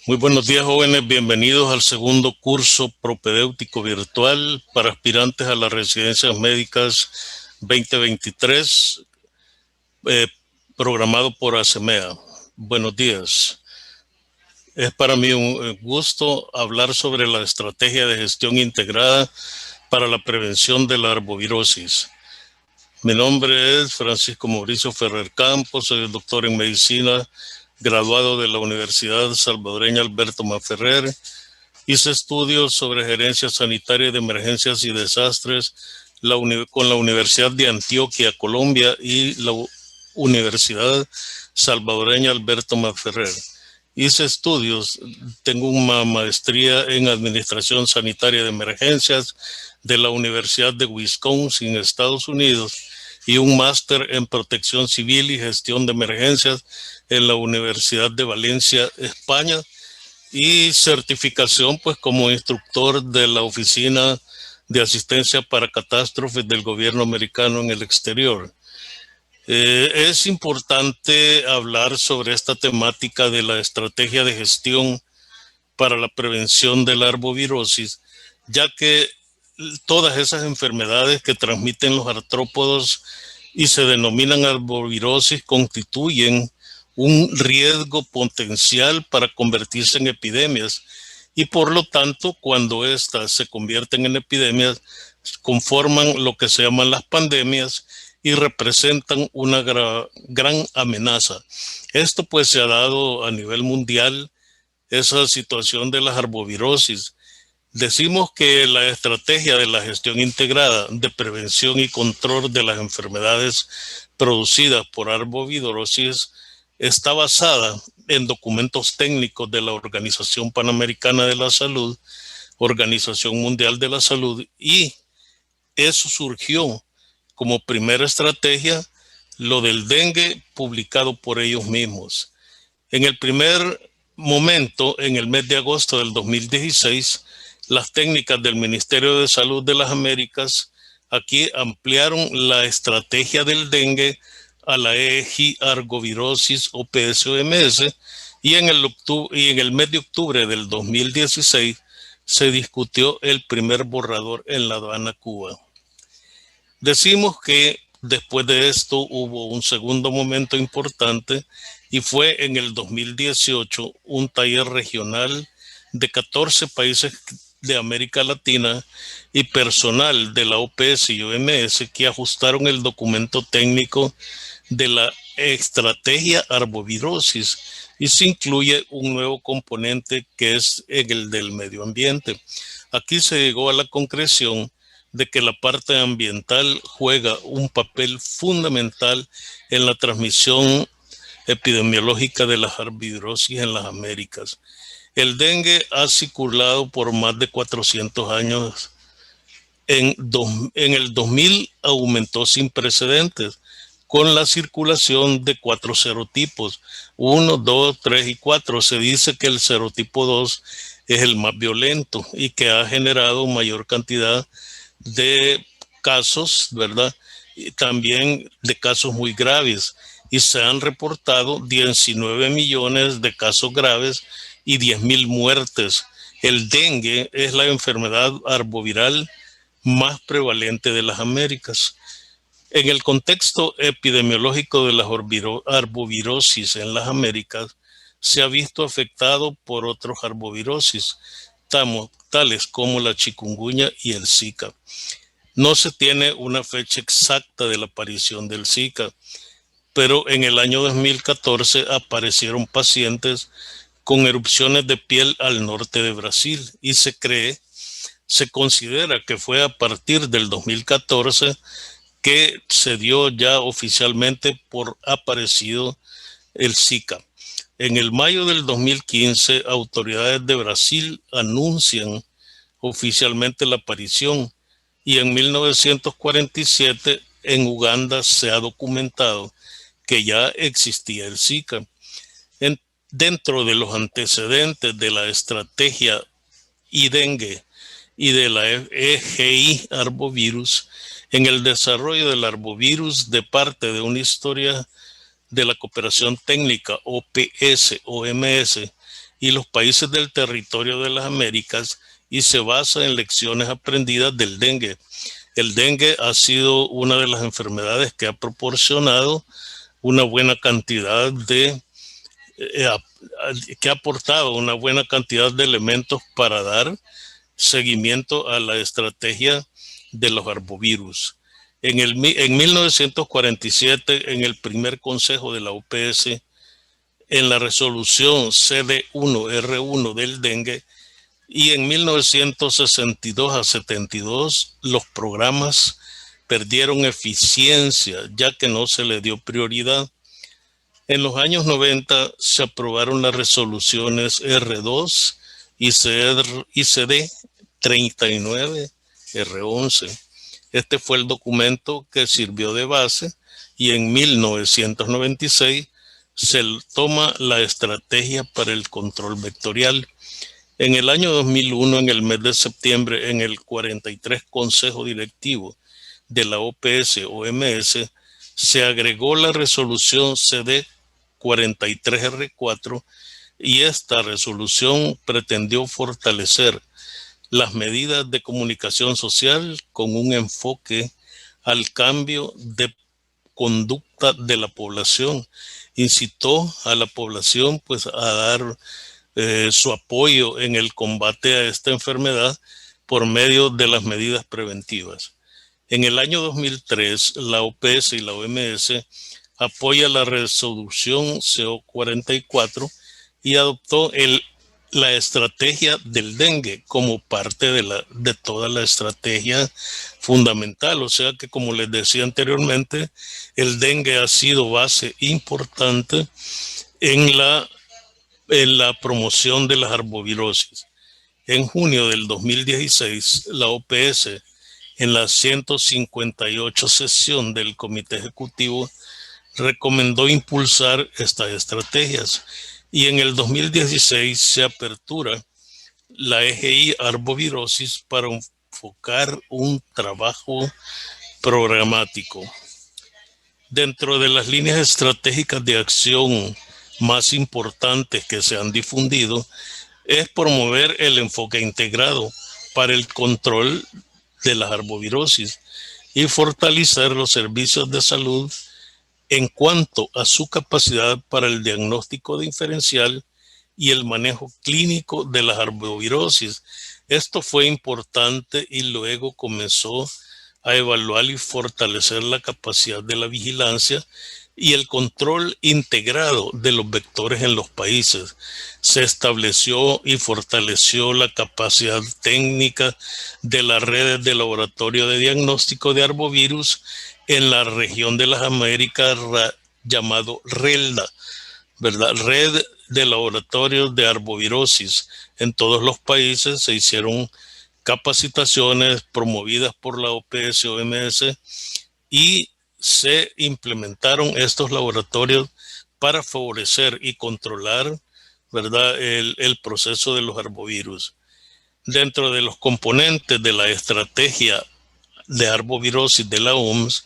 Muy buenos días, jóvenes. Bienvenidos al segundo curso propedéutico virtual para aspirantes a las residencias médicas 2023, eh, programado por ASEMEA. Buenos días. Es para mí un gusto hablar sobre la estrategia de gestión integrada para la prevención de la arbovirosis. Mi nombre es Francisco Mauricio Ferrer Campos, soy doctor en medicina, graduado de la Universidad Salvadoreña Alberto Maferrer. Hice estudios sobre gerencia sanitaria de emergencias y desastres con la Universidad de Antioquia, Colombia, y la Universidad Salvadoreña Alberto Maferrer. Hice estudios, tengo una maestría en Administración Sanitaria de Emergencias de la Universidad de Wisconsin, Estados Unidos, y un máster en Protección Civil y Gestión de Emergencias en la Universidad de Valencia, España, y certificación pues como instructor de la Oficina de Asistencia para Catástrofes del Gobierno Americano en el exterior. Es importante hablar sobre esta temática de la estrategia de gestión para la prevención de la arbovirosis, ya que todas esas enfermedades que transmiten los artrópodos y se denominan arbovirosis constituyen un riesgo potencial para convertirse en epidemias, y por lo tanto, cuando éstas se convierten en epidemias, conforman lo que se llaman las pandemias y representan una gran amenaza. Esto pues se ha dado a nivel mundial, esa situación de las arbovirosis. Decimos que la estrategia de la gestión integrada de prevención y control de las enfermedades producidas por arbovirosis está basada en documentos técnicos de la Organización Panamericana de la Salud, Organización Mundial de la Salud, y eso surgió como primera estrategia lo del dengue publicado por ellos mismos. En el primer momento, en el mes de agosto del 2016, las técnicas del Ministerio de Salud de las Américas aquí ampliaron la estrategia del dengue a la EGI arbovirosis o PSOMS, y en el mes de octubre del 2016 se discutió el primer borrador en La Habana, Cuba. Decimos que después de esto hubo un segundo momento importante, y fue en el 2018 un taller regional de 14 países de América Latina y personal de la OPS y OMS que ajustaron el documento técnico de la estrategia arbovirosis, y se incluye un nuevo componente que es el del medio ambiente. Aquí se llegó a la concreción de que la parte ambiental juega un papel fundamental en la transmisión epidemiológica de la arbovirosis en las Américas. El dengue ha circulado por más de 400 años. En el 2000 aumentó sin precedentes con la circulación de 4 serotipos, 1, 2, 3 y 4. Se dice que el serotipo 2 es el más violento y que ha generado mayor cantidad de casos, ¿verdad? Y también de casos muy graves. Y se han reportado 19 millones de casos graves y 10,000 muertes. El dengue es la enfermedad arboviral más prevalente de las Américas. En el contexto epidemiológico de la arbovirosis en las Américas, se ha visto afectado por otros arbovirosis, tales como la chikungunya y el Zika. No se tiene una fecha exacta de la aparición del Zika, pero en el año 2014 aparecieron pacientes con erupciones de piel al norte de Brasil, y se considera que fue a partir del 2014 que se dio ya oficialmente por aparecido el Zika. En el mayo del 2015, autoridades de Brasil anuncian oficialmente la aparición, y en 1947 en Uganda se ha documentado que ya existía el Zika. Dentro de los antecedentes de la estrategia y dengue y de la EGI arbovirus, en el desarrollo del arbovirus de parte de una historia de la cooperación técnica OPS-OMS y los países del territorio de las Américas y se basa en lecciones aprendidas del dengue. El dengue ha sido una de las enfermedades que ha proporcionado una buena cantidad de que ha aportado una buena cantidad de elementos para dar seguimiento a la estrategia de los arbovirus. En 1947, en el primer consejo de la OPS, en la resolución CD1R1 del dengue, y en 1962 a 72 los programas perdieron eficiencia ya que no se le dio prioridad. En los años 90 se aprobaron las resoluciones R2 y CD 39 R11. Este fue el documento que sirvió de base y en 1996 se toma la estrategia para el control vectorial. En el año 2001, en el mes de septiembre, en el 43 Consejo Directivo de la OPS-OMS, se agregó la resolución CD 43R4 y esta resolución pretendió fortalecer las medidas de comunicación social con un enfoque al cambio de conducta de la población. Incitó a la población pues a dar su apoyo en el combate a esta enfermedad por medio de las medidas preventivas. En el año 2003, la OPS y la OMS apoya la resolución CO44 y adoptó la estrategia del dengue como parte de toda la estrategia fundamental. O sea que, como les decía anteriormente, el dengue ha sido base importante en la promoción de las arbovirosis. En junio del 2016, la OPS, en la 158 sesión del Comité Ejecutivo, recomendó impulsar estas estrategias y en el 2016 se apertura la EGI Arbovirosis para enfocar un trabajo programático. Dentro de las líneas estratégicas de acción más importantes que se han difundido es promover el enfoque integrado para el control de las arbovirosis y fortalecer los servicios de salud en cuanto a su capacidad para el diagnóstico diferencial y el manejo clínico de las arbovirosis. Esto fue importante y luego comenzó a evaluar y fortalecer la capacidad de la vigilancia y el control integrado de los vectores en los países. Se estableció y fortaleció la capacidad técnica de las redes de laboratorio de diagnóstico de arbovirus en la región de las Américas, llamado RELDA, ¿verdad? Red de Laboratorios de Arbovirosis. En todos los países se hicieron capacitaciones promovidas por la OPS-OMS y se implementaron estos laboratorios para favorecer y controlar, ¿verdad?, el proceso de los arbovirus. Dentro de los componentes de la estrategia de arbovirosis de la OMS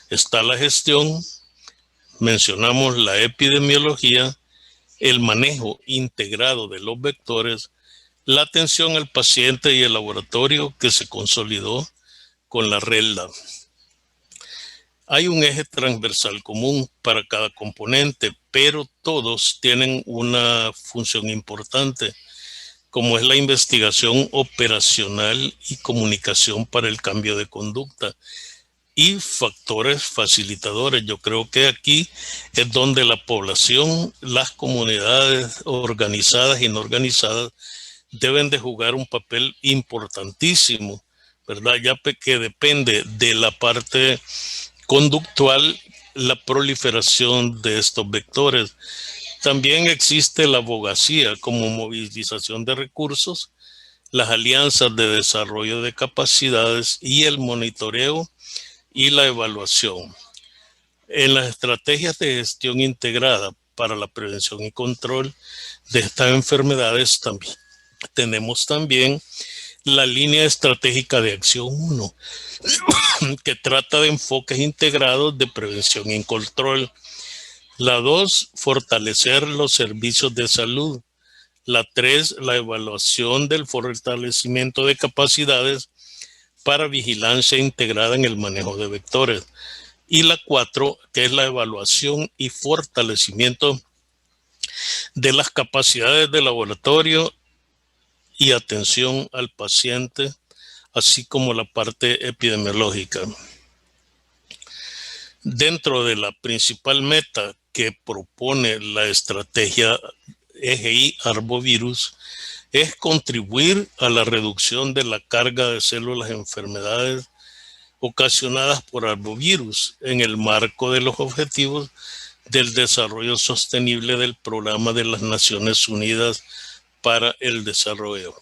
está la gestión, mencionamos la epidemiología, el manejo integrado de los vectores, la atención al paciente y el laboratorio que se consolidó con la RELDA. Hay un eje transversal común para cada componente, pero todos tienen una función importante, como es la investigación operacional y comunicación para el cambio de conducta y factores facilitadores. Yo creo que aquí es donde la población, las comunidades organizadas y no organizadas deben de jugar un papel importantísimo, ¿verdad? Ya que depende de la parte conductual la proliferación de estos vectores. También existe la abogacía como movilización de recursos, las alianzas de desarrollo de capacidades y el monitoreo y la evaluación. En las estrategias de gestión integrada para la prevención y control de estas enfermedades también tenemos también la línea estratégica de acción 1, que trata de enfoques integrados de prevención y control. La 2, fortalecer los servicios de salud. La 3, la evaluación del fortalecimiento de capacidades para vigilancia integrada en el manejo de vectores. Y la 4, que es la evaluación y fortalecimiento de las capacidades de laboratorio y atención al paciente, así como la parte epidemiológica. Dentro de la principal meta que propone la estrategia EGI Arbovirus es contribuir a la reducción de la carga de células de enfermedades ocasionadas por arbovirus en el marco de los objetivos del desarrollo sostenible del Programa de las Naciones Unidas para el Desarrollo.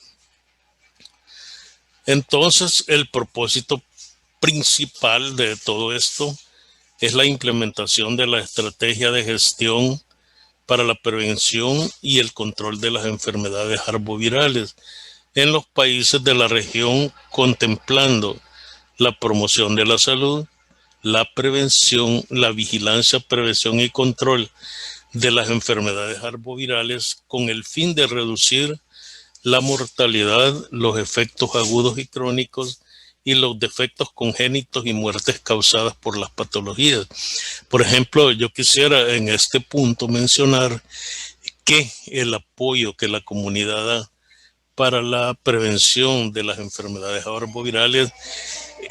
Entonces, el propósito principal de todo esto es la implementación de la estrategia de gestión para la prevención y el control de las enfermedades arbovirales en los países de la región, contemplando la promoción de la salud, la prevención, la vigilancia, prevención y control de las enfermedades arbovirales con el fin de reducir la mortalidad, los efectos agudos y crónicos y los defectos congénitos y muertes causadas por las patologías. Por ejemplo, yo quisiera en este punto mencionar que el apoyo que la comunidad da para la prevención de las enfermedades arbovirales,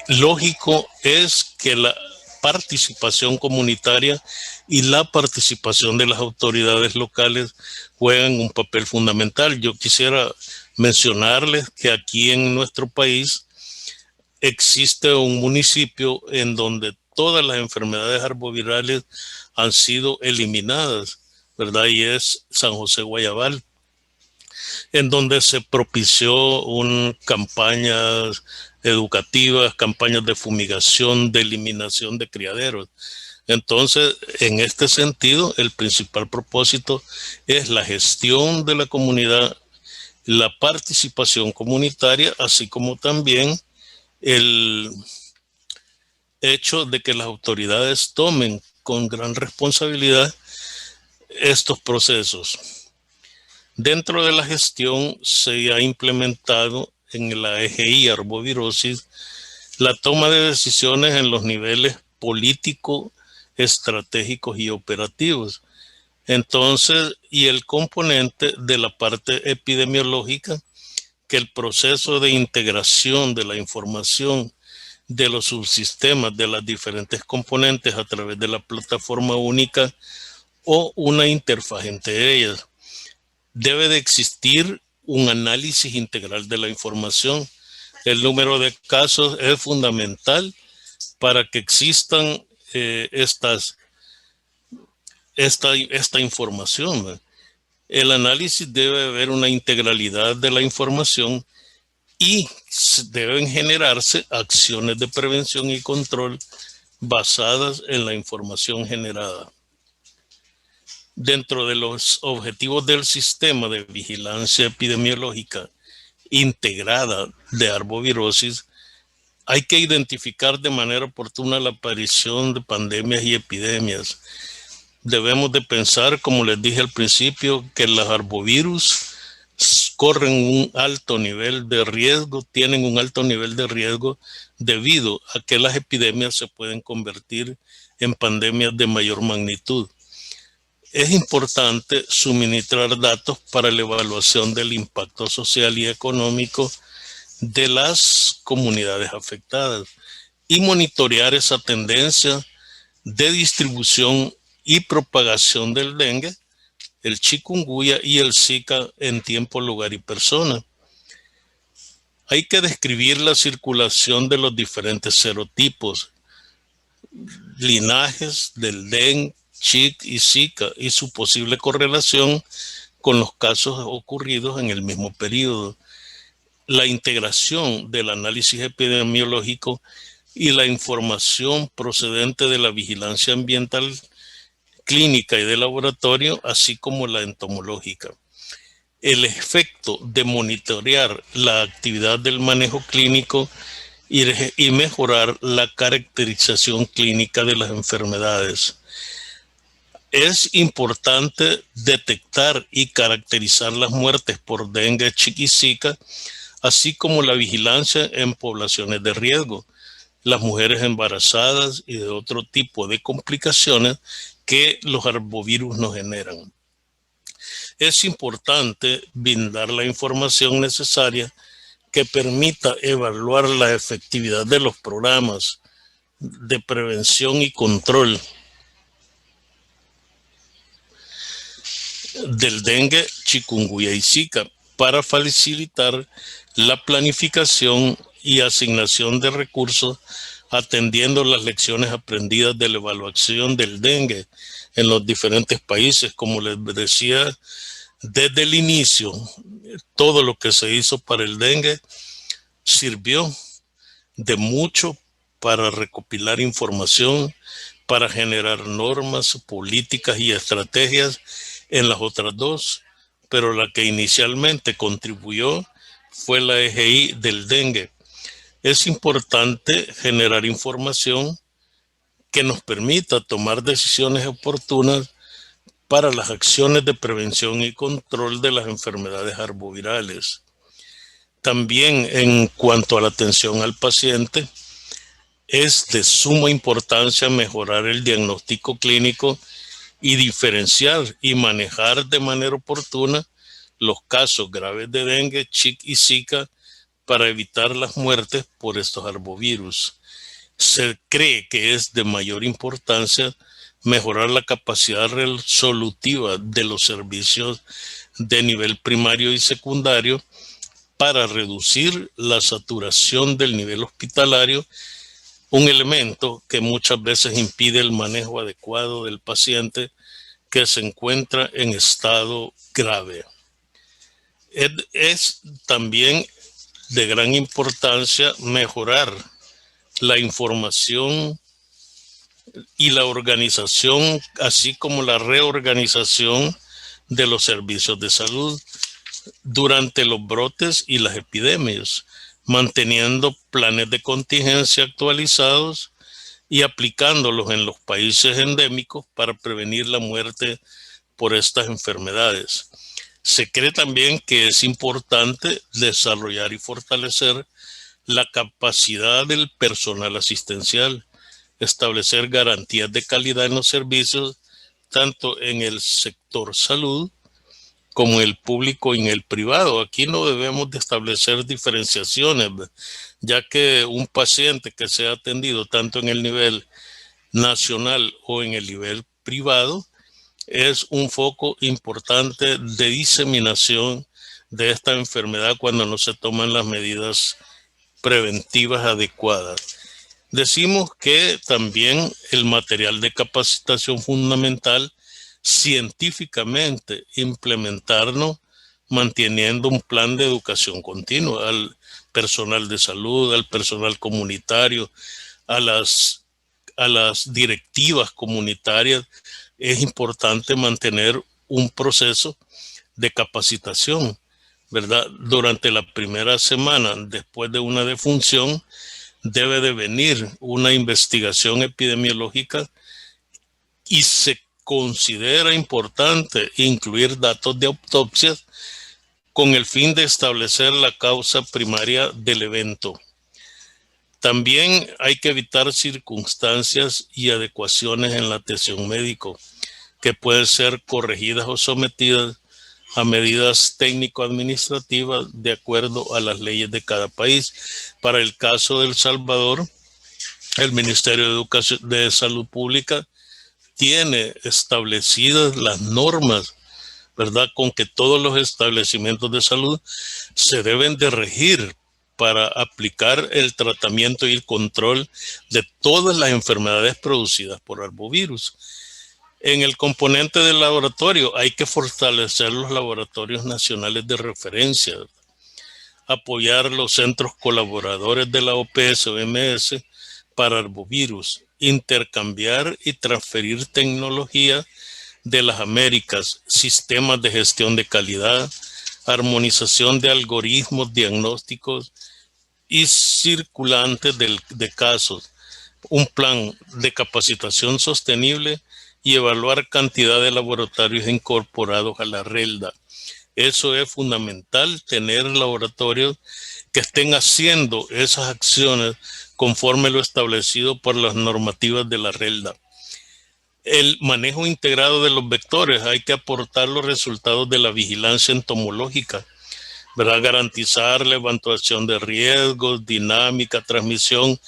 lógico es que la participación comunitaria y la participación de las autoridades locales juegan un papel fundamental. Yo quisiera mencionarles que aquí en nuestro país existe un municipio en donde todas las enfermedades arbovirales han sido eliminadas, ¿verdad? Y es San José Guayabal, en donde se propició campañas educativas, campañas de fumigación, de eliminación de criaderos. Entonces, en este sentido, el principal propósito es la gestión de la comunidad, la participación comunitaria, así como también el hecho de que las autoridades tomen con gran responsabilidad estos procesos. Dentro de la gestión se ha implementado en la EGI Arbovirosis la toma de decisiones en los niveles político, estratégicos y operativos. Entonces, y el componente de la parte epidemiológica, que el proceso de integración de la información de los subsistemas de las diferentes componentes a través de la plataforma única o una interfaz entre ellas. Debe de existir un análisis integral de la información. El número de casos es fundamental para que existan esta información, ¿verdad? El análisis debe haber una integralidad de la información y deben generarse acciones de prevención y control basadas en la información generada. Dentro de los objetivos del sistema de vigilancia epidemiológica integrada de arbovirosis, hay que identificar de manera oportuna la aparición de pandemias y epidemias. Debemos de pensar, como les dije al principio, que los arbovirus corren un alto nivel de riesgo, tienen un alto nivel de riesgo debido a que las epidemias se pueden convertir en pandemias de mayor magnitud. Es importante suministrar datos para la evaluación del impacto social y económico de las comunidades afectadas y monitorear esa tendencia de distribución y propagación del dengue, el chikungunya y el Zika en tiempo, lugar y persona. Hay que describir la circulación de los diferentes serotipos, linajes del dengue, Chik y Zika y su posible correlación con los casos ocurridos en el mismo periodo. La integración del análisis epidemiológico y la información procedente de la vigilancia ambiental, clínica y de laboratorio, así como la entomológica. El efecto de monitorear la actividad del manejo clínico y mejorar la caracterización clínica de las enfermedades. Es importante detectar y caracterizar las muertes por dengue, Zika y Zika, así como la vigilancia en poblaciones de riesgo, las mujeres embarazadas y de otro tipo de complicaciones que los arbovirus nos generan. Es importante brindar la información necesaria que permita evaluar la efectividad de los programas de prevención y control del dengue, chikungunya y Zika para facilitar la planificación y asignación de recursos atendiendo las lecciones aprendidas de la evaluación del dengue en los diferentes países. Como les decía, desde el inicio, todo lo que se hizo para el dengue sirvió de mucho para recopilar información, para generar normas, políticas y estrategias en las otras dos, pero la que inicialmente contribuyó fue la EGI del dengue. Es importante generar información que nos permita tomar decisiones oportunas para las acciones de prevención y control de las enfermedades arbovirales. También en cuanto a la atención al paciente, es de suma importancia mejorar el diagnóstico clínico y diferenciar y manejar de manera oportuna los casos graves de dengue, Zika y Zika para evitar las muertes por estos arbovirus. Se cree que es de mayor importancia mejorar la capacidad resolutiva de los servicios de nivel primario y secundario para reducir la saturación del nivel hospitalario, un elemento que muchas veces impide el manejo adecuado del paciente que se encuentra en estado grave. Es también de gran importancia mejorar la información y la organización, así como la reorganización de los servicios de salud durante los brotes y las epidemias, manteniendo planes de contingencia actualizados y aplicándolos en los países endémicos para prevenir la muerte por estas enfermedades. Se cree también que es importante desarrollar y fortalecer la capacidad del personal asistencial, establecer garantías de calidad en los servicios, tanto en el sector salud como en el público y en el privado. Aquí no debemos de establecer diferenciaciones, ya que un paciente que sea atendido tanto en el nivel nacional o en el nivel privado es un foco importante de diseminación de esta enfermedad cuando no se toman las medidas preventivas adecuadas. Decimos que también el material de capacitación fundamental científicamente implementarlo manteniendo un plan de educación continua al personal de salud, al personal comunitario, a las directivas comunitarias. Es importante mantener un proceso de capacitación, ¿verdad? Durante la primera semana después de una defunción debe de venir una investigación epidemiológica y se considera importante incluir datos de autopsias con el fin de establecer la causa primaria del evento. También hay que evitar circunstancias y adecuaciones en la atención médica que pueden ser corregidas o sometidas a medidas técnico-administrativas de acuerdo a las leyes de cada país. Para el caso de El Salvador, el Ministerio de Educación de Salud Pública tiene establecidas las normas, ¿verdad?, con que todos los establecimientos de salud se deben de regir para aplicar el tratamiento y el control de todas las enfermedades producidas por arbovirus. En el componente del laboratorio hay que fortalecer los laboratorios nacionales de referencia, apoyar los centros colaboradores de la OPS-OMS para arbovirus, intercambiar y transferir tecnología de las Américas, sistemas de gestión de calidad, armonización de algoritmos diagnósticos y circulantes de casos, un plan de capacitación sostenible y evaluar cantidad de laboratorios incorporados a la RELDA. Eso es fundamental, tener laboratorios que estén haciendo esas acciones conforme lo establecido por las normativas de la RELDA. El manejo integrado de los vectores, hay que aportar los resultados de la vigilancia entomológica, ¿verdad? Garantizar la evaluación de riesgos, dinámica, transmisión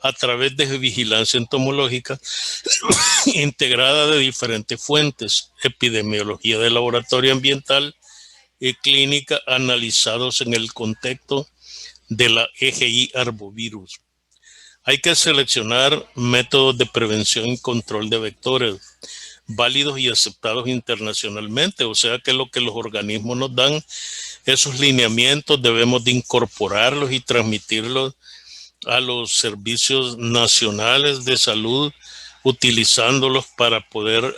a través de vigilancia entomológica integrada de diferentes fuentes, epidemiología del laboratorio ambiental y clínica analizados en el contexto de la EGI arbovirus. Hay que seleccionar métodos de prevención y control de vectores válidos y aceptados internacionalmente, o sea que lo que los organismos nos dan, esos lineamientos debemos de incorporarlos y transmitirlos a los servicios nacionales de salud, utilizándolos para poder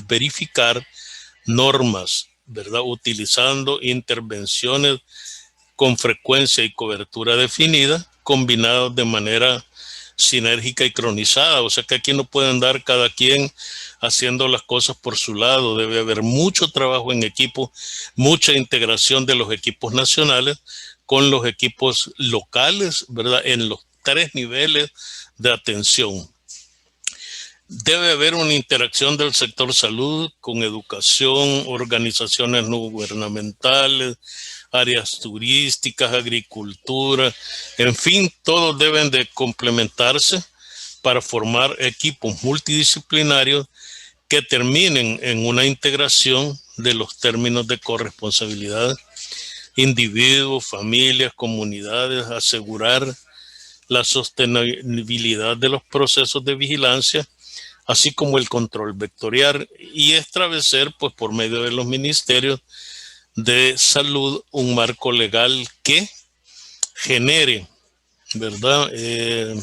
verificar normas, ¿verdad? Utilizando intervenciones con frecuencia y cobertura definida, combinados de manera sinérgica y cronizada, o sea que aquí no puede andar cada quien haciendo las cosas por su lado, debe haber mucho trabajo en equipo, mucha integración de los equipos nacionales con los equipos locales, ¿verdad? En los 3 niveles de atención. Debe haber una interacción del sector salud con educación, organizaciones no gubernamentales, áreas turísticas, agricultura, en fin, todos deben de complementarse para formar equipos multidisciplinarios que terminen en una integración de los términos de corresponsabilidad, individuos, familias, comunidades, asegurar la sostenibilidad de los procesos de vigilancia, así como el control vectorial, y establecer, pues, por medio de los ministerios de salud, un marco legal que genere, ¿verdad? Que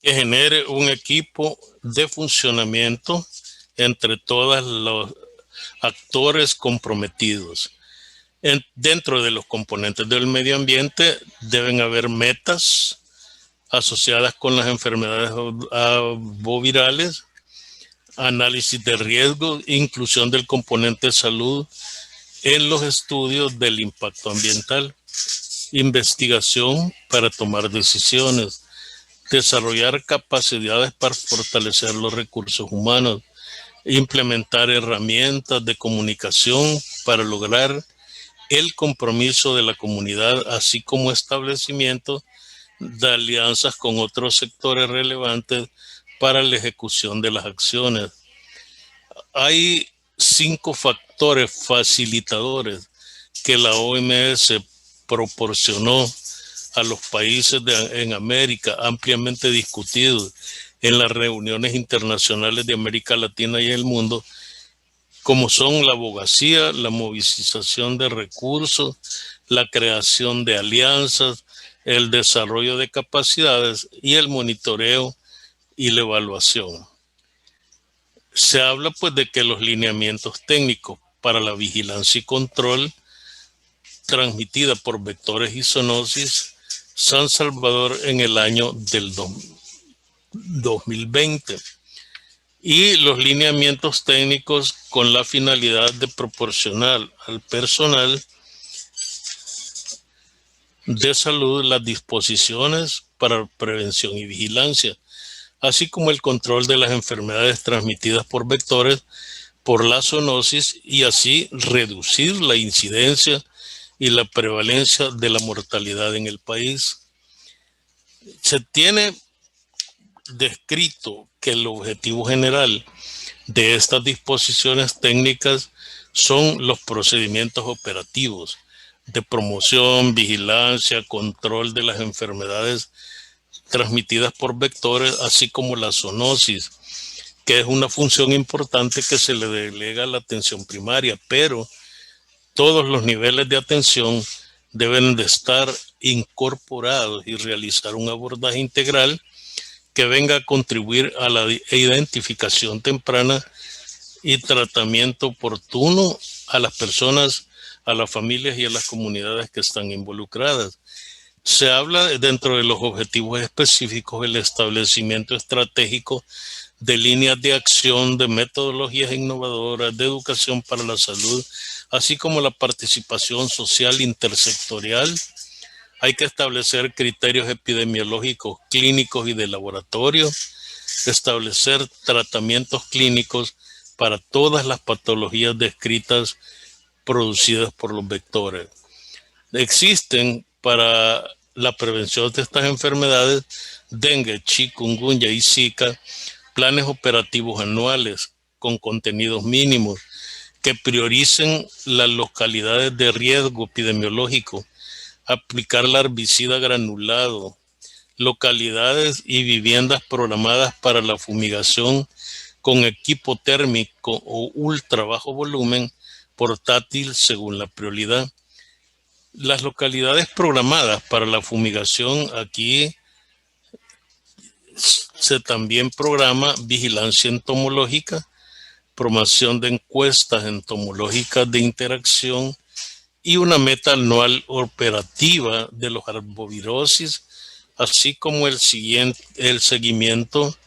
genere un equipo de funcionamiento entre todos los actores comprometidos. Dentro de los componentes del medio ambiente deben haber metas asociadas con las enfermedades arbovirales, análisis de riesgo, inclusión del componente de salud en los estudios del impacto ambiental, investigación para tomar decisiones, desarrollar capacidades para fortalecer los recursos humanos, implementar herramientas de comunicación para lograr el compromiso de la comunidad, así como establecimiento de alianzas con otros sectores relevantes para la ejecución de las acciones. Hay 5 factores facilitadores que la OMS proporcionó a los países en América, ampliamente discutidos en las reuniones internacionales de América Latina y el mundo, como son la abogacía, la movilización de recursos, la creación de alianzas, el desarrollo de capacidades y el monitoreo y la evaluación. Se habla, pues, de que los lineamientos técnicos para la vigilancia y control transmitida por vectores y zoonosis San Salvador en el año del 2020 y los lineamientos técnicos con la finalidad de proporcionar al personal de salud las disposiciones para prevención y vigilancia, así como el control de las enfermedades transmitidas por vectores por la zoonosis y así reducir la incidencia y la prevalencia de la mortalidad en el país. Se tiene descrito que el objetivo general de estas disposiciones técnicas son los procedimientos operativos de promoción, vigilancia, control de las enfermedades transmitidas por vectores, así como la zoonosis, que es una función importante que se le delega a la atención primaria, pero todos los niveles de atención deben de estar incorporados y realizar un abordaje integral que venga a contribuir a la identificación temprana y tratamiento oportuno a las personas, a las familias y a las comunidades que están involucradas. Se habla dentro de los objetivos específicos del establecimiento estratégico de líneas de acción, de metodologías innovadoras, de educación para la salud, así como la participación social intersectorial. Hay que establecer criterios epidemiológicos, clínicos y de laboratorio, establecer tratamientos clínicos para todas las patologías descritas producidas por los vectores. Existen para la prevención de estas enfermedades, dengue, chikungunya y zika, planes operativos anuales con contenidos mínimos que prioricen las localidades de riesgo epidemiológico, aplicar la herbicida granulado, localidades y viviendas programadas para la fumigación con equipo térmico o ultra bajo volumen portátil según la prioridad. Las localidades programadas para la fumigación, aquí se también programa vigilancia entomológica, promoción de encuestas entomológicas de interacción y una meta anual operativa de los arbovirosis, así como el seguimiento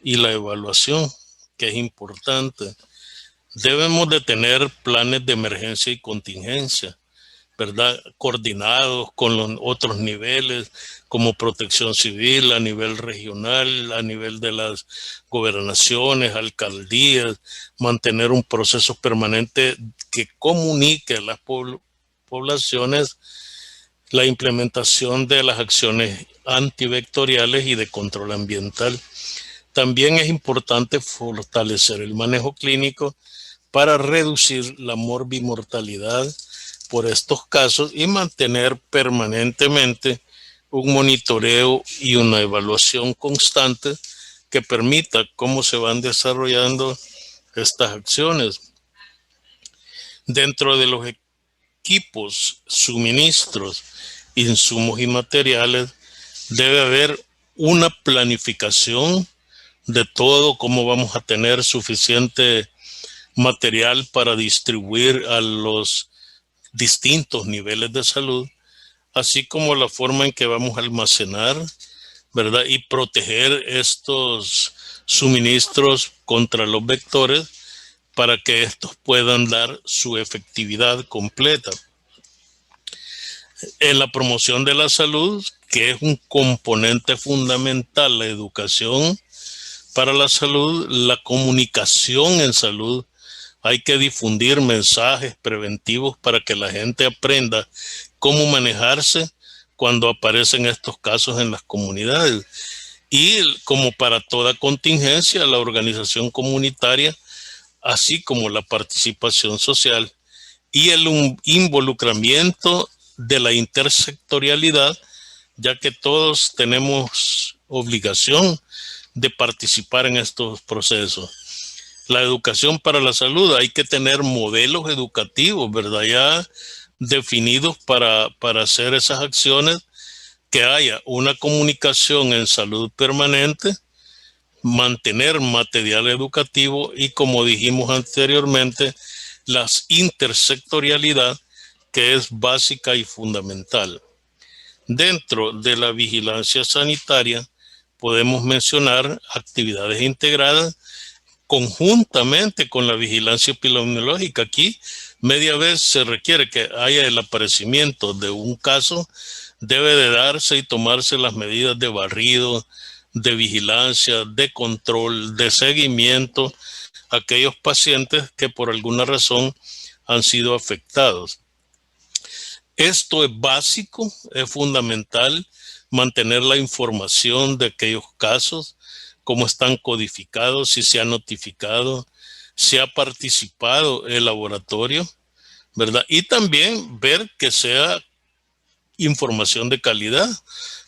y la evaluación, que es importante. Debemos de tener planes de emergencia y contingencia, ¿verdad? Coordinados con los otros niveles, como protección civil a nivel regional, a nivel de las gobernaciones, alcaldías, mantener un proceso permanente que comunique a las poblaciones la implementación de las acciones antivectoriales y de control ambiental. También es importante fortalecer el manejo clínico para reducir la morbimortalidad por estos casos y mantener permanentemente un monitoreo y una evaluación constante que permita cómo se van desarrollando estas acciones. Dentro de los equipos, suministros, insumos y materiales, debe haber una planificación de todo, cómo vamos a tener suficiente material para distribuir a los distintos niveles de salud, así como la forma en que vamos a almacenar, ¿verdad? Y proteger estos suministros contra los vectores para que estos puedan dar su efectividad completa. En la promoción de la salud, que es un componente fundamental, la educación para la salud, la comunicación en salud, hay que difundir mensajes preventivos para que la gente aprenda cómo manejarse cuando aparecen estos casos en las comunidades. Y como para toda contingencia, la organización comunitaria, así como la participación social y el involucramiento de la intersectorialidad, ya que todos tenemos obligación de participar en estos procesos. La educación para la salud, hay que tener modelos educativos, ¿verdad? Ya definidos para hacer esas acciones, que haya una comunicación en salud permanente, mantener material educativo y, como dijimos anteriormente, la intersectorialidad, que es básica y fundamental. Dentro de la vigilancia sanitaria podemos mencionar actividades integradas conjuntamente con la vigilancia epidemiológica. Aquí media vez se requiere que haya el aparecimiento de un caso, debe de darse y tomarse las medidas de barrido, de vigilancia, de control, de seguimiento a aquellos pacientes que por alguna razón han sido afectados. Esto es básico, es fundamental mantener la información de aquellos casos, cómo están codificados, si se ha notificado, si ha participado el laboratorio, ¿verdad? Y también ver que sea información de calidad,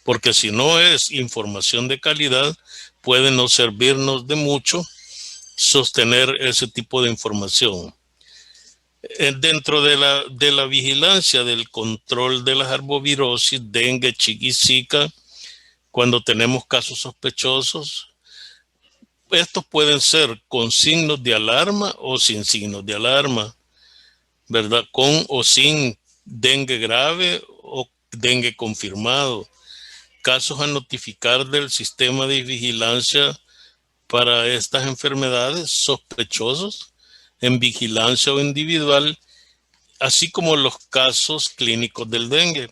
porque si no es información de calidad, puede no servirnos de mucho sostener ese tipo de información. Dentro de la vigilancia del control de las arbovirosis, dengue, chikungunya y zika, cuando tenemos casos sospechosos, estos pueden ser con signos de alarma o sin signos de alarma, ¿verdad? Con o sin dengue grave o dengue confirmado. Casos a notificar del sistema de vigilancia para estas enfermedades sospechosos en vigilancia o individual, así como los casos clínicos del dengue.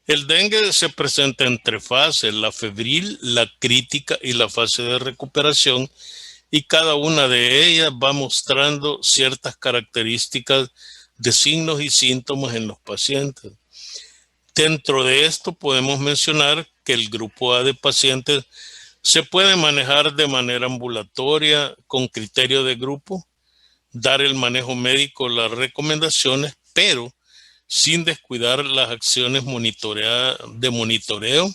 El dengue se presenta en tres fases: la febril, la crítica y la fase de recuperación, y cada una de ellas va mostrando ciertas características de signos y síntomas en los pacientes. Dentro de esto podemos mencionar que el grupo A de pacientes se puede manejar de manera ambulatoria con criterio de grupo, dar el manejo médico, las recomendaciones, pero sin descuidar las acciones de monitoreo,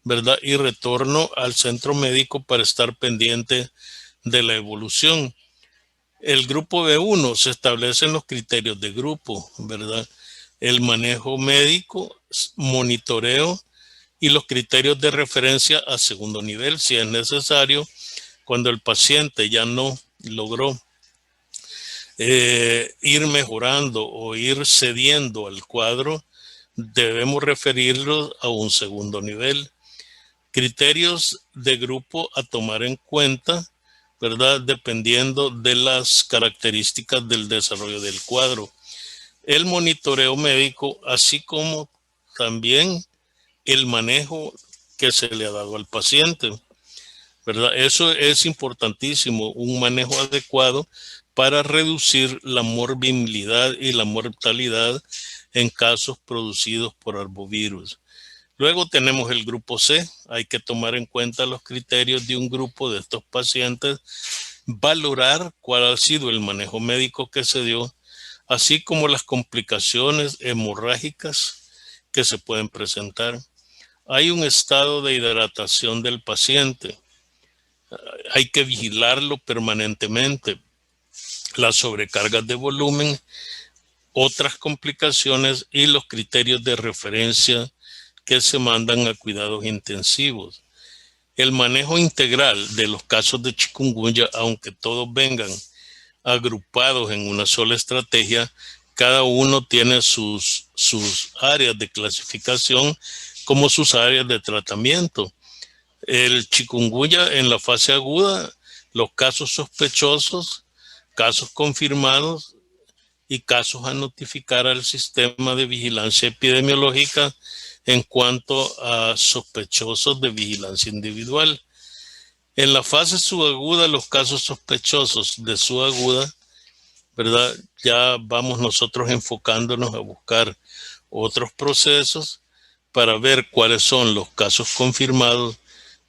¿verdad? Y retorno al centro médico para estar pendiente de la evolución. El grupo B1 se establecen los criterios de grupo, ¿verdad? El manejo médico, monitoreo y los criterios de referencia a segundo nivel, si es necesario, cuando el paciente ya no logró ir mejorando o ir cediendo al cuadro, debemos referirlo a un segundo nivel. Criterios de grupo a tomar en cuenta, ¿verdad? Dependiendo de las características del desarrollo del cuadro. El monitoreo médico, así como también el manejo que se le ha dado al paciente, ¿verdad? Eso es importantísimo, un manejo adecuado para reducir la morbilidad y la mortalidad en casos producidos por arbovirus. Luego tenemos el grupo C. Hay que tomar en cuenta los criterios de un grupo de estos pacientes, valorar cuál ha sido el manejo médico que se dio, así como las complicaciones hemorrágicas que se pueden presentar. Hay un estado de hidratación del paciente. Hay que vigilarlo permanentemente. Las sobrecargas de volumen, otras complicaciones y los criterios de referencia que se mandan a cuidados intensivos. El manejo integral de los casos de chikungunya, aunque todos vengan agrupados en una sola estrategia, cada uno tiene sus áreas de clasificación como sus áreas de tratamiento. El chikungunya en la fase aguda, los casos sospechosos, casos confirmados y casos a notificar al sistema de vigilancia epidemiológica en cuanto a sospechosos de vigilancia individual. En la fase subaguda, los casos sospechosos de subaguda, ¿verdad? Ya vamos nosotros enfocándonos a buscar otros procesos para ver cuáles son los casos confirmados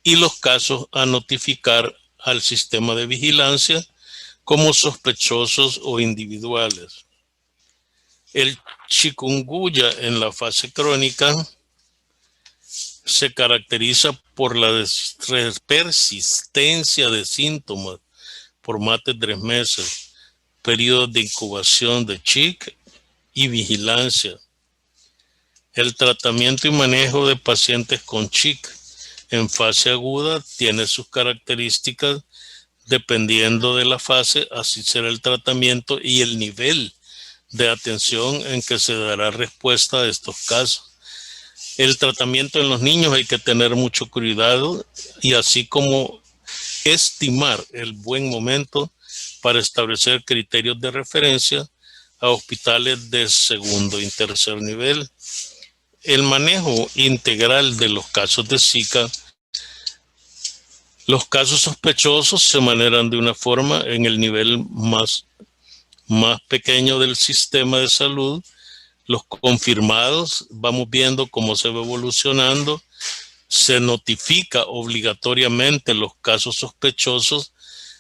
y los casos a notificar al sistema de vigilancia como sospechosos o individuales. El chikungunya en la fase crónica se caracteriza por la persistencia de síntomas por más de 3 meses, periodos de incubación de CHIC y vigilancia. El tratamiento y manejo de pacientes con CHIC en fase aguda tiene sus características dependiendo de la fase, así será el tratamiento y el nivel de atención en que se dará respuesta a estos casos. El tratamiento en los niños hay que tener mucho cuidado y así como estimar el buen momento para establecer criterios de referencia a hospitales de segundo y tercer nivel. El manejo integral de los casos de Zika. Los casos sospechosos se manejan de una forma en el nivel más pequeño del sistema de salud. Los confirmados, vamos viendo cómo se va evolucionando. Se notifica obligatoriamente los casos sospechosos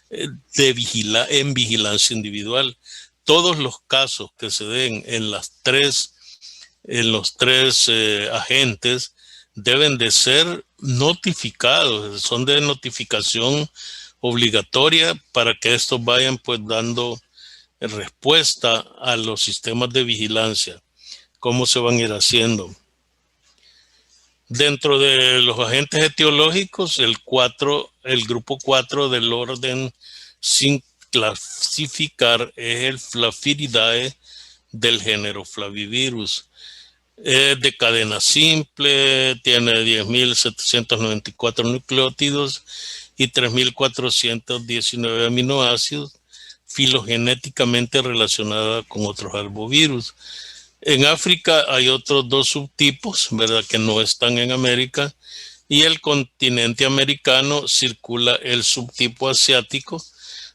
en vigilancia individual. Todos los casos que se den en los tres agentes deben de ser notificados, son de notificación obligatoria para que estos vayan pues dando respuesta a los sistemas de vigilancia, cómo se van a ir haciendo. Dentro de los agentes etiológicos, el grupo 4 del orden sin clasificar es el Flaviridae del género Flavivirus. Es de cadena simple, tiene 10.794 nucleótidos y 3.419 aminoácidos filogenéticamente relacionados con otros arbovirus. En África hay otros dos subtipos, ¿verdad?, que no están en América, y el continente americano circula el subtipo asiático,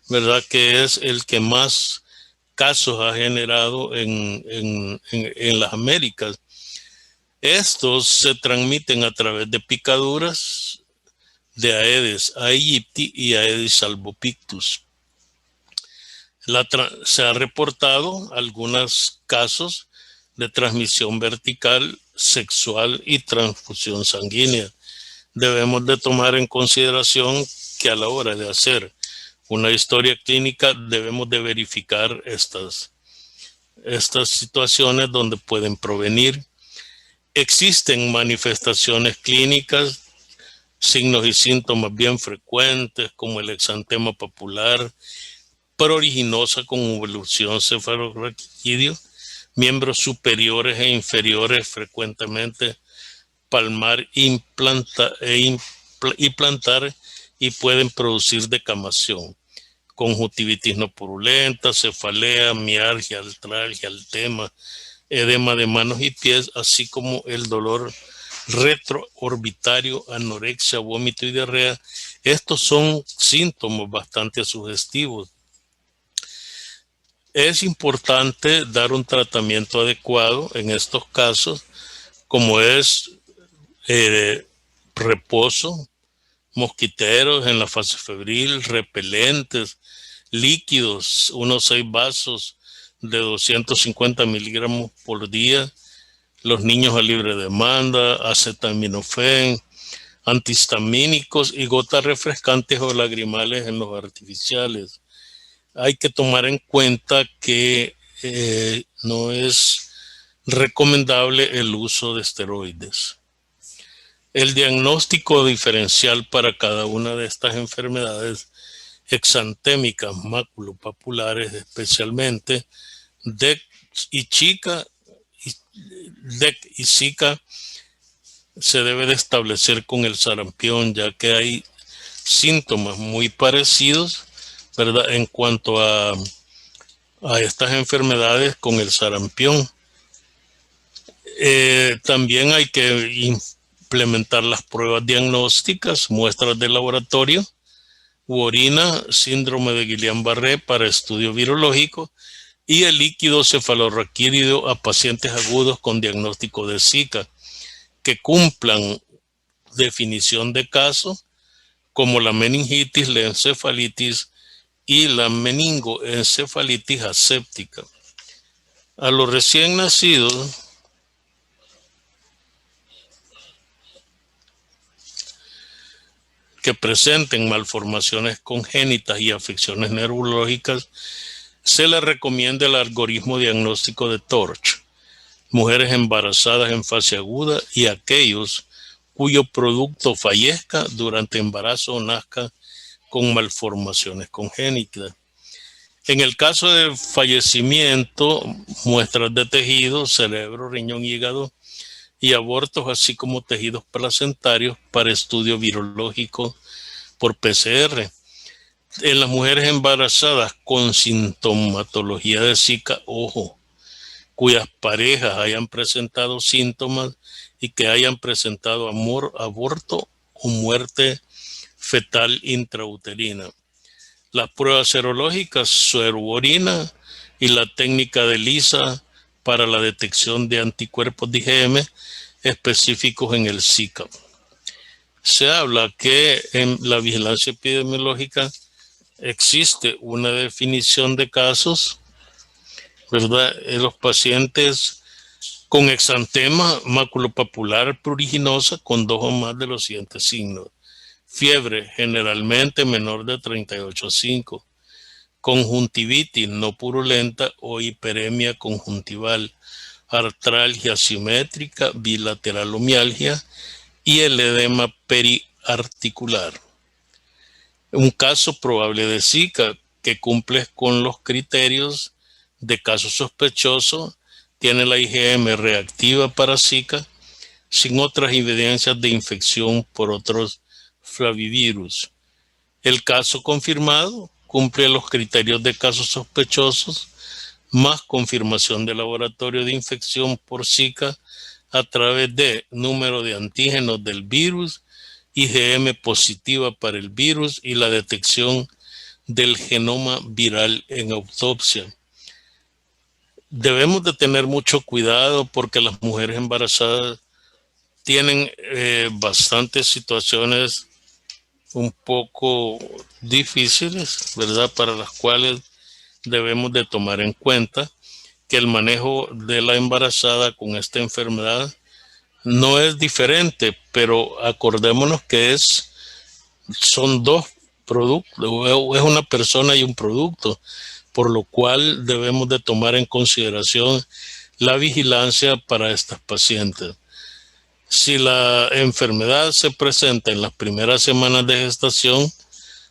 ¿verdad?, que es el que más casos ha generado en las Américas. Estos se transmiten a través de picaduras de Aedes aegypti y Aedes albopictus. Se ha reportado algunos casos de transmisión vertical, sexual y transfusión sanguínea. Debemos de tomar en consideración que a la hora de hacer una historia clínica debemos de verificar estas situaciones donde pueden provenir. Existen manifestaciones clínicas, signos y síntomas bien frecuentes como el exantema papular, pruriginosa con evolución cefalorraquídeo, miembros superiores e inferiores frecuentemente palmar y plantar y pueden producir decamación, conjuntivitis no purulenta, cefalea, mialgia, artralgia, altema, edema de manos y pies, así como el dolor retroorbitario, anorexia, vómito y diarrea. Estos son síntomas bastante sugestivos. Es importante dar un tratamiento adecuado en estos casos, como es reposo, mosquiteros en la fase febril, repelentes, líquidos, unos 6 vasos de 250 miligramos por día, los niños a libre demanda, acetaminofén, antihistamínicos y gotas refrescantes o lagrimales en los artificiales. Hay que tomar en cuenta que no es recomendable el uso de esteroides. El diagnóstico diferencial para cada una de estas enfermedades exantémicas maculopapulares, especialmente DEC y Zika, se debe de establecer con el sarampión, ya que hay síntomas muy parecidos, ¿verdad?, en cuanto a estas enfermedades con el sarampión. También hay que implementar las pruebas diagnósticas, muestras de laboratorio, u orina, síndrome de Guillain-Barré para estudio virológico y el líquido cefalorraquídeo a pacientes agudos con diagnóstico de Zika que cumplan definición de caso como la meningitis, la encefalitis y la meningoencefalitis aséptica. A los recién nacidos que presenten malformaciones congénitas y afecciones neurológicas, se les recomienda el algoritmo diagnóstico de Torch, mujeres embarazadas en fase aguda y aquellos cuyo producto fallezca durante embarazo o nazca con malformaciones congénitas. En el caso de fallecimiento, muestras de tejido, cerebro, riñón, hígado y abortos, así como tejidos placentarios para estudio virológico por PCR. En las mujeres embarazadas con sintomatología de Zika, ojo, cuyas parejas hayan presentado síntomas y que hayan presentado aborto o muerte fetal intrauterina. Las pruebas serológicas, sueroorina y la técnica de ELISA para la detección de anticuerpos de IgM específicos en el Zika. Se habla que en la vigilancia epidemiológica existe una definición de casos, ¿verdad?, en los pacientes con exantema maculopapular pruriginosa con 2 o más de los siguientes signos: fiebre generalmente menor de 38,5, conjuntivitis no purulenta o hiperemia conjuntival, artralgia simétrica, bilateralomialgia y el edema periarticular. Un caso probable de Zika que cumple con los criterios de caso sospechoso, tiene la IgM reactiva para Zika, sin otras evidencias de infección por otros flavivirus. El caso confirmado cumple los criterios de casos sospechosos, más confirmación de laboratorio de infección por Zika a través de número de antígenos del virus, IgM positiva para el virus y la detección del genoma viral en autopsia. Debemos de tener mucho cuidado porque las mujeres embarazadas tienen bastantes situaciones un poco difíciles, ¿verdad? Para las cuales debemos de tomar en cuenta que el manejo de la embarazada con esta enfermedad no es diferente, pero acordémonos que son dos productos, es una persona y un producto, por lo cual debemos de tomar en consideración la vigilancia para estas pacientes. Si la enfermedad se presenta en las primeras semanas de gestación,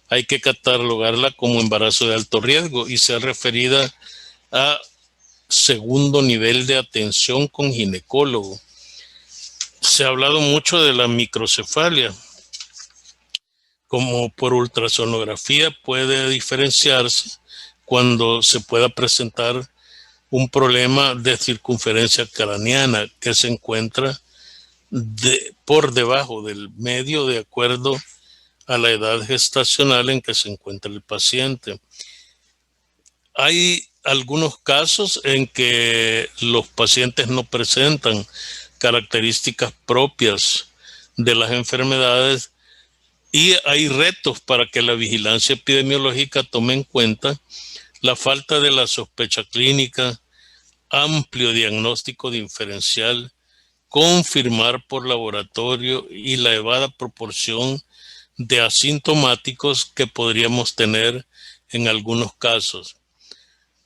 hay que catalogarla como embarazo de alto riesgo y ser referida a segundo nivel de atención con ginecólogo. Se ha hablado mucho de la microcefalia. Como por ultrasonografía puede diferenciarse cuando se pueda presentar un problema de circunferencia craneana que se encuentra por debajo del medio de acuerdo a la edad gestacional en que se encuentra el paciente. Hay algunos casos en que los pacientes no presentan características propias de las enfermedades y hay retos para que la vigilancia epidemiológica tome en cuenta la falta de la sospecha clínica, amplio diagnóstico diferencial, confirmar por laboratorio y la elevada proporción de asintomáticos que podríamos tener en algunos casos.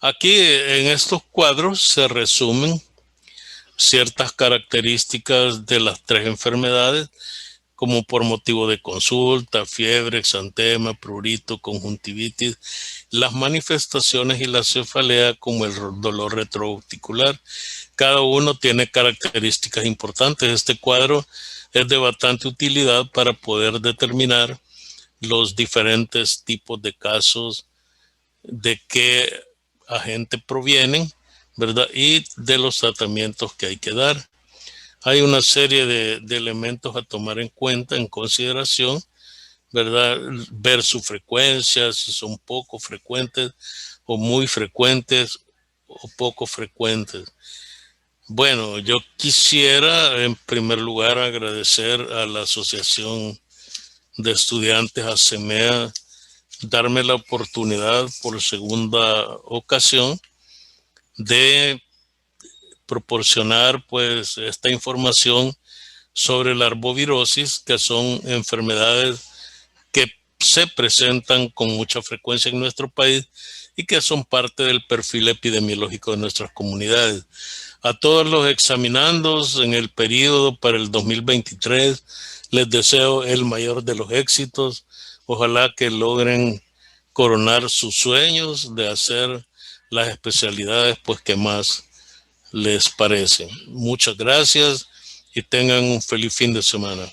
Aquí en estos cuadros se resumen ciertas características de las tres enfermedades, como por motivo de consulta, fiebre, exantema, prurito, conjuntivitis, las manifestaciones y la cefalea como el dolor retroarticular. Cada uno tiene características importantes. Este cuadro es de bastante utilidad para poder determinar los diferentes tipos de casos, de qué agente provienen, ¿verdad? Y de los tratamientos que hay que dar. Hay una serie de elementos a tomar en cuenta, en consideración, ¿verdad? Ver su frecuencia, si son poco frecuentes o muy frecuentes o poco frecuentes. Bueno, yo quisiera en primer lugar agradecer a la Asociación de Estudiantes ASEMEA darme la oportunidad por segunda ocasión de proporcionar pues esta información sobre la arbovirosis, que son enfermedades que se presentan con mucha frecuencia en nuestro país y que son parte del perfil epidemiológico de nuestras comunidades. A todos los examinandos en el periodo para el 2023 les deseo el mayor de los éxitos. Ojalá que logren coronar sus sueños de hacer las especialidades pues que más les parecen. Muchas gracias y tengan un feliz fin de semana.